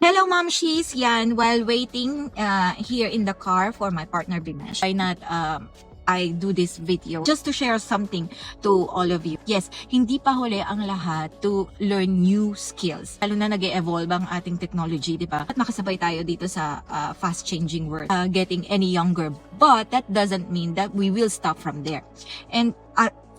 Hello, Ma'am She's. Yan, while waiting here in the car for my partner Bimesh, why not I do this video just to share something to all of you. Yes, hindi pa huli ang lahat to learn new skills. Lalo na nag-evolve ang ating technology, di ba? At makasabay tayo dito sa fast-changing world, getting any younger. But that doesn't mean that we will stop from there. And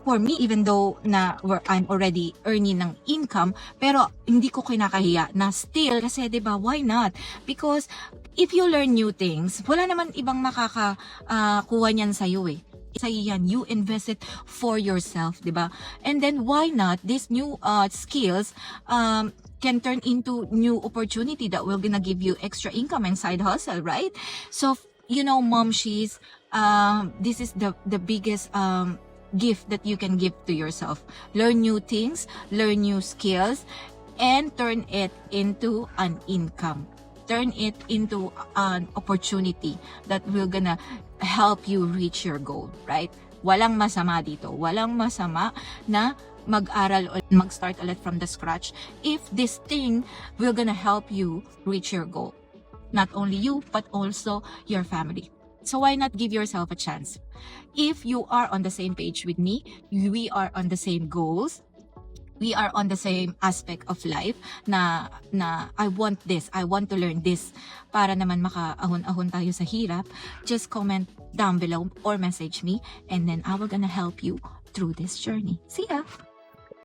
for me, even though I'm already earning ng income, pero hindi ko kinakahiya na still, kasi diba, why not? Because if you learn new things, wala naman ibang makakakuha niyan sa'yo eh. Sa'yo yan, you invest it for yourself, diba? And then why not, these new skills can turn into new opportunity that will gonna give you extra income and side hustle, right? So, you know, Mom, this is the biggest gift that you can give to yourself. Learn new things, learn new skills, and turn it into an income. Turn it into an opportunity that will gonna help you reach your goal, right? Walang masama dito. Walang masama na mag-aral o mag-start ulit from the scratch if this thing will gonna help you reach your goal. Not only you, but also your family. So why not give yourself a chance? If you are on the same page with me, we are on the same goals, we are on the same aspect of life na I want this, I want to learn this para naman makaahon-ahon tayo sa hirap, just comment down below or message me and then I will gonna help you through this journey. See ya!